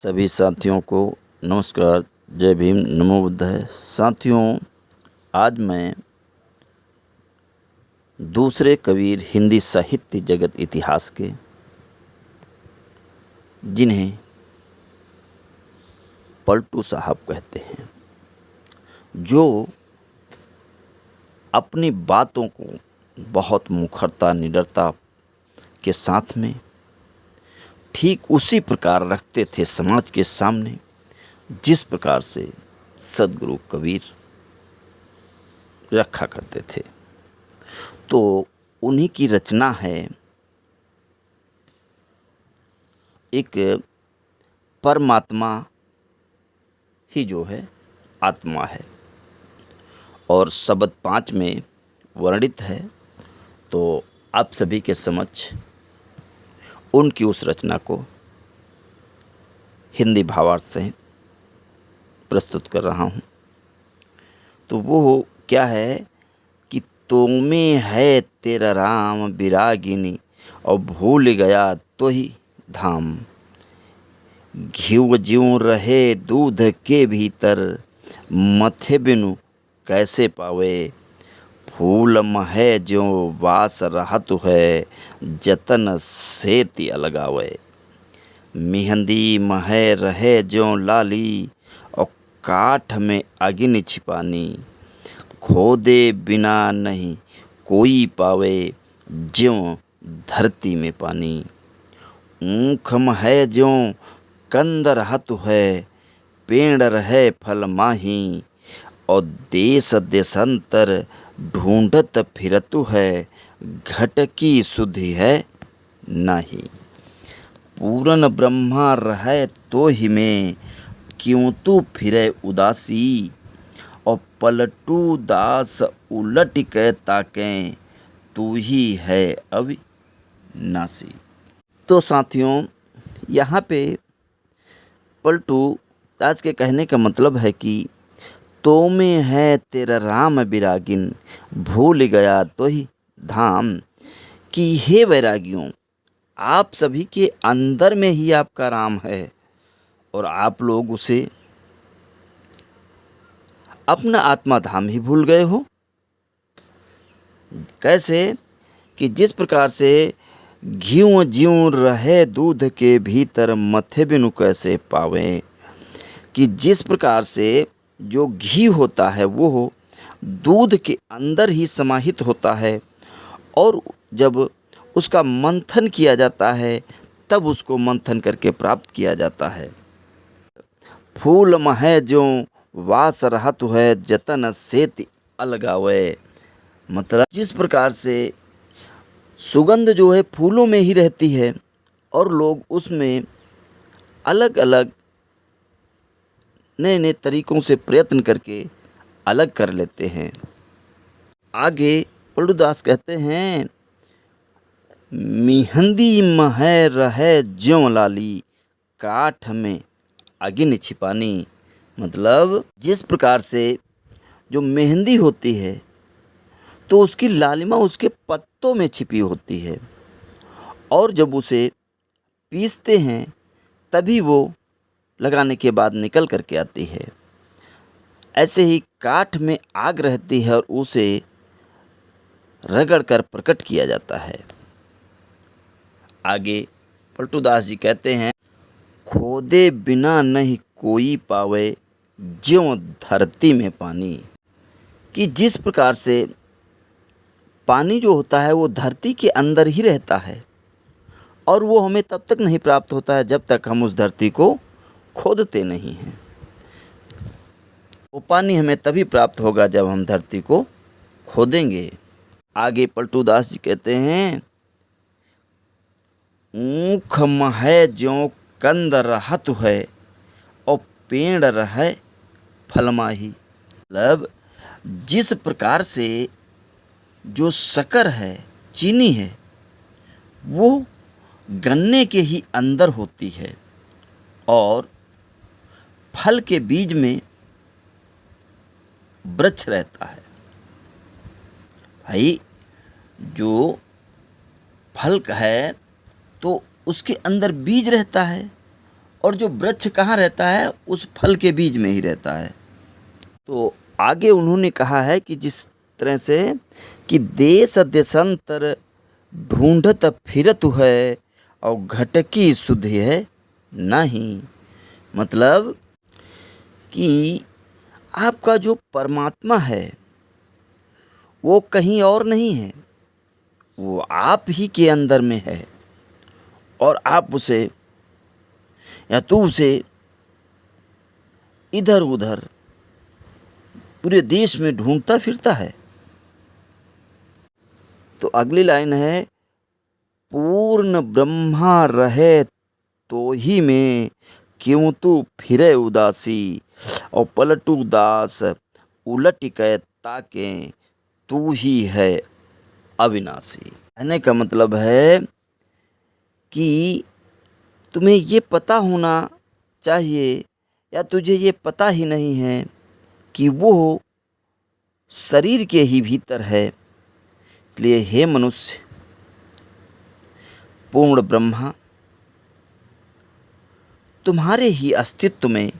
सभी साथियों को नमस्कार। जय भीम, नमो बुद्धाय। साथियों, आज मैं दूसरे कबीर हिंदी साहित्य जगत इतिहास के, जिन्हें पलटू साहब कहते हैं, जो अपनी बातों को बहुत मुखरता निडरता के साथ में ठीक उसी प्रकार रखते थे समाज के सामने जिस प्रकार से सद्गुरु कबीर रखा करते थे। तो उन्हीं की रचना है एक परमात्मा ही जो है आत्मा है, और शब्द 5 में वर्णित है। तो आप सभी के समक्ष उनकी उस रचना को हिंदी भावार्थ सहित प्रस्तुत कर रहा हूँ। तो वो क्या है कि तोमें है तेरा राम विरागिनी, और भूल गया तो ही धाम। घिव ज्यों रहे दूध के भीतर, मथे बिनु कैसे पावे। फूल महे ज्यों वास रहत है, जतन सेति अलगावे। मेहंदी महे रहे ज्यों लाली, और काठ में अगिन छिपानी। खोदे बिना नहीं कोई पावे, ज्यों धरती में पानी। ऊख महे ज्यों कंद रहत है, पेड़ रहे फल माही। और देश देशांतर ढूंढत फिरतु है, घटकी सुधि है नाही। पूरन ब्रह्मा रहे तो ही में, क्यों तू फिरे उदासी। और पलटू दास उलट के ताकें, तू ही है अविनाशी। तो साथियों, यहाँ पे पलटू दास के कहने का मतलब है कि तो में है तेरा राम विरागिन, भूल गया तो ही धाम। कि हे वैरागियों, आप सभी के अंदर में ही आपका राम है, और आप लोग उसे अपना आत्मा धाम ही भूल गए हो। कैसे कि जिस प्रकार से घियों ज्यों रहे दूध के भीतर, मथे बिनु कैसे पावे। कि जिस प्रकार से जो घी होता है वो दूध के अंदर ही समाहित होता है, और जब उसका मंथन किया जाता है तब उसको मंथन करके प्राप्त किया जाता है। फूल महे ज्यों वास रहत है, जतन सेति अलगावे। मतलब जिस प्रकार से सुगंध जो है फूलों में ही रहती है, और लोग उसमें अलग अलग नए नए तरीकों से प्रयत्न करके अलग कर लेते हैं। आगे पलटूदास कहते हैं, मेहंदी महे रहे ज्यों लाली, काठ में अगिन छिपानी। मतलब जिस प्रकार से जो मेहंदी होती है तो उसकी लालिमा उसके पत्तों में छिपी होती है, और जब उसे पीसते हैं तभी वो लगाने के बाद निकल करके आती है। ऐसे ही काठ में आग रहती है और उसे रगड़ कर प्रकट किया जाता है। आगे पलटूदास जी कहते हैं, खोदे बिना नहीं कोई पावे, ज्यों धरती में पानी। कि जिस प्रकार से पानी जो होता है वो धरती के अंदर ही रहता है, और वो हमें तब तक नहीं प्राप्त होता है जब तक हम उस धरती को खोदते नहीं हैं। वो पानी हमें तभी प्राप्त होगा जब हम धरती को खोदेंगे। आगे पलटूदास जी कहते हैं, ऊख महे ज्यों कंद रहत है, और पेड़ रहे फलमाही। मतलब जिस प्रकार से जो शक्कर है, चीनी है, वो गन्ने के ही अंदर होती है, और फल के बीज में वृक्ष रहता है। भाई, जो फल है तो उसके अंदर बीज रहता है, और जो वृक्ष कहाँ रहता है, उस फल के बीज में ही रहता है। तो आगे उन्होंने कहा है कि जिस तरह से कि देश देशांतर ढूंढत फिरत है और घटकी सुध है नहीं। मतलब कि आपका जो परमात्मा है वो कहीं और नहीं है, वो आप ही के अंदर में है। और आप उसे या तू उसे इधर उधर पूरे देश में ढूंढता फिरता है। तो अगली लाइन है, पूर्ण ब्रह्मा रहे तो ही में क्यों तू फिरे उदासी और पलटू दास उलट के ताके तू ही है अविनाशी। कहने का मतलब है कि तुम्हें ये पता होना चाहिए या तुझे ये पता ही नहीं है कि वो शरीर के ही भीतर है। इसलिए हे मनुष्य, पूर्ण ब्रह्मा तुम्हारे ही अस्तित्व में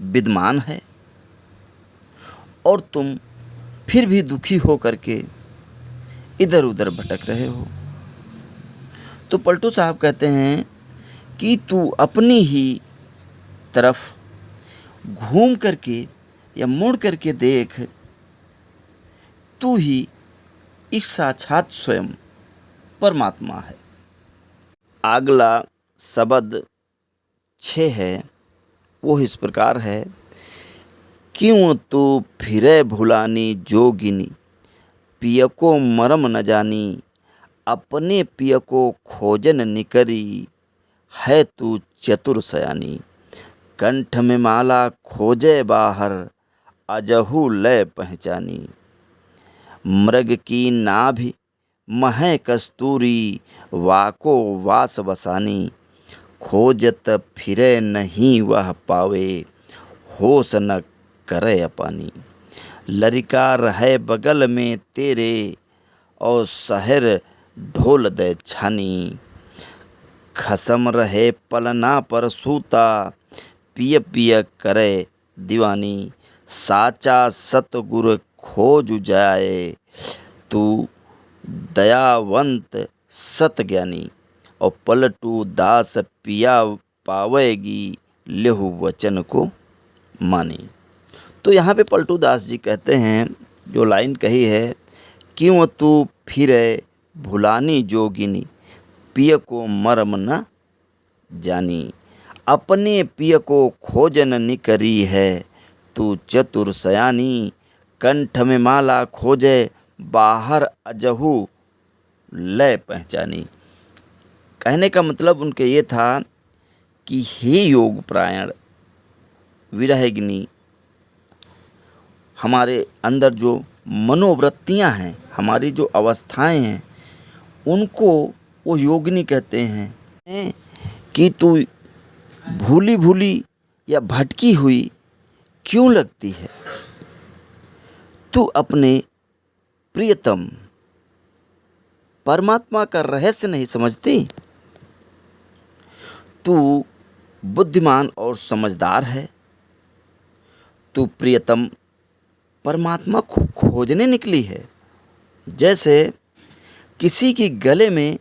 विद्यमान है और तुम फिर भी दुखी हो करके इधर उधर भटक रहे हो। तो पलटू साहब कहते हैं कि तू अपनी ही तरफ घूम करके या मुड़ करके देख, तू ही एक साक्षात स्वयं परमात्मा है। अगला शब्द 6 है, वो इस प्रकार है, क्यों तू फिरे भुलानी जोगिनी पिय को मरम न जानी अपने पिय को खोजन निकरी है तू चतुर सयानी कंठ में माला खोजे बाहर अजहू लय पहचानी मृग की नाभि मह कस्तूरी वाको वास बसानी खोजत फिरे नहीं वह पावे होश न करे अपानी लरिका रहे बगल में तेरे और शहर ढोल दे छानी खसम रहे पलना पर सूता पिय पिय करे दीवानी साचा सतगुर खोज जाए तू दयावंत सतज्ञानी और पलटू दास पिया पावेगी लेहु वचन को मानी। तो यहाँ पे पलटू दास जी कहते हैं, जो लाइन कही है, क्यों तू फिरे भुलानी जोगिनी पिय को मरम न जानी अपने पिय को खोजन निकरी है तू चतुर सयानी कंठ में माला खोजे बाहर अजहू लय पहचानी। कहने का मतलब उनके ये था कि हे योग प्रायण विरहगिनी, हमारे अंदर जो मनोवृत्तियां हैं, हमारी जो अवस्थाएं हैं, उनको वो योगिनी कहते हैं कि तू भूली भूली या भटकी हुई क्यों लगती है। तू अपने प्रियतम परमात्मा का रहस्य नहीं समझती। तू बुद्धिमान और समझदार है। तू प्रियतम परमात्मा को खोजने निकली है। जैसे किसी के गले में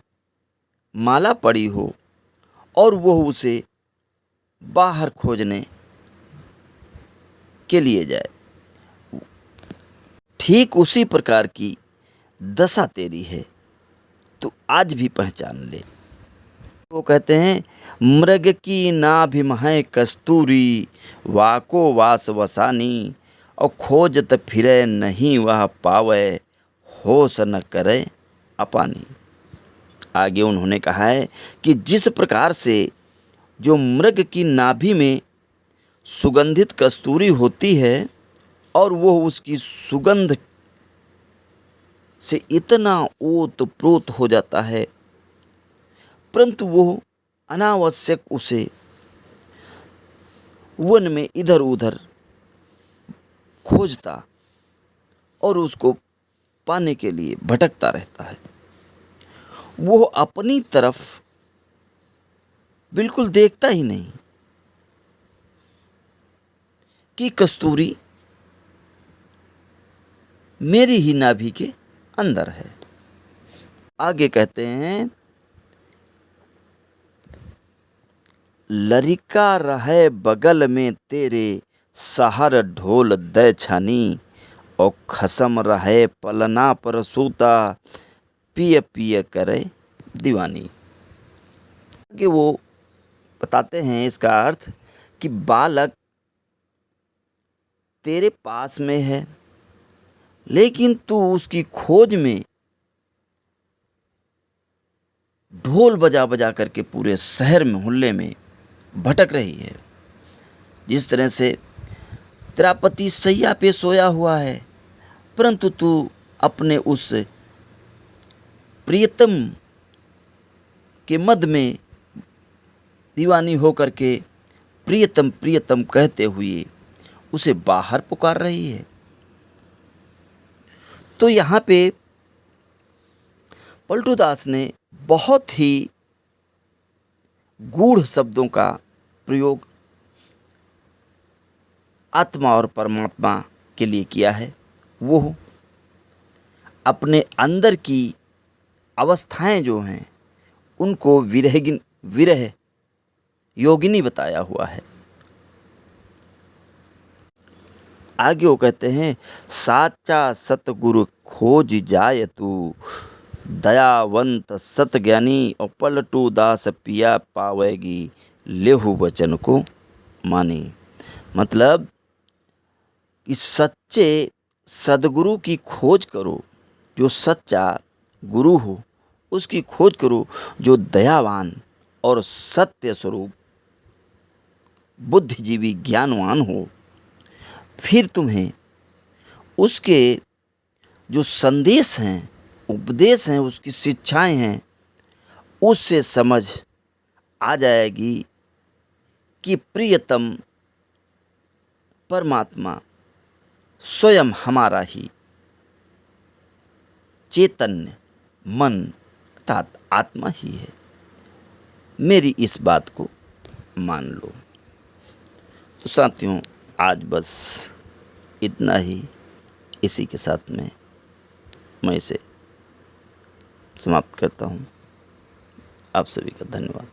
माला पड़ी हो और वह उसे बाहर खोजने के लिए जाए, ठीक उसी प्रकार की दशा तेरी है। तू आज भी पहचान ले। वो कहते हैं, मृग की नाभि मह कस्तूरी वाको वास वसानी और खोजत फिरे नहीं वह पावे होश न करे अपानी। आगे उन्होंने कहा है कि जिस प्रकार से जो मृग की नाभि में सुगंधित कस्तूरी होती है और वो उसकी सुगंध से इतना ओत-प्रोत हो जाता है, परंतु वो अनावश्यक उसे वन में इधर उधर खोजता और उसको पाने के लिए भटकता रहता है। वो अपनी तरफ बिल्कुल देखता ही नहीं, कि कस्तूरी मेरी ही नाभि के अंदर है। आगे कहते हैं, लरिका रहे बगल में तेरे, सहर ढोल दय छानी, और खसम रहे पलना पर सूता, पिय पिय करे दीवानी। कि वो बताते हैं इसका अर्थ कि बालक तेरे पास में है, लेकिन तू उसकी खोज में ढोल बजा बजा करके पूरे शहर में मोहल्ले में भटक रही है। जिस तरह से तेरा पति सैया पे सोया हुआ है, परंतु तू अपने उस प्रियतम के मद में दीवानी होकर के प्रियतम प्रियतम कहते हुए उसे बाहर पुकार रही है। तो यहाँ पे पलटू दास ने बहुत ही गूढ़ शब्दों का प्रयोग आत्मा और परमात्मा के लिए किया है। वो अपने अंदर की अवस्थाएं जो हैं उनको विरह योगिनी बताया हुआ है। आगे वो कहते हैं, साचा सतगुरु खोज जाय तू, दयावंत सतज्ञानी, और पलटू दास पिया पावेगी, लेहु वचन को मानी। मतलब कि सच्चे सदगुरु की खोज करो, जो सच्चा गुरु हो उसकी खोज करो, जो दयावान और सत्य स्वरूप बुद्धिजीवी ज्ञानवान हो। फिर तुम्हें उसके जो संदेश हैं, उपदेश हैं, उसकी शिक्षाएं हैं, उससे समझ आ जाएगी कि प्रियतम परमात्मा स्वयं हमारा ही चैतन्य मन अर्थात आत्मा ही है। मेरी इस बात को मान लो। तो साथियों, आज बस इतना ही। इसी के साथ में मैं इसे समाप्त करता हूँ। आप सभी का धन्यवाद।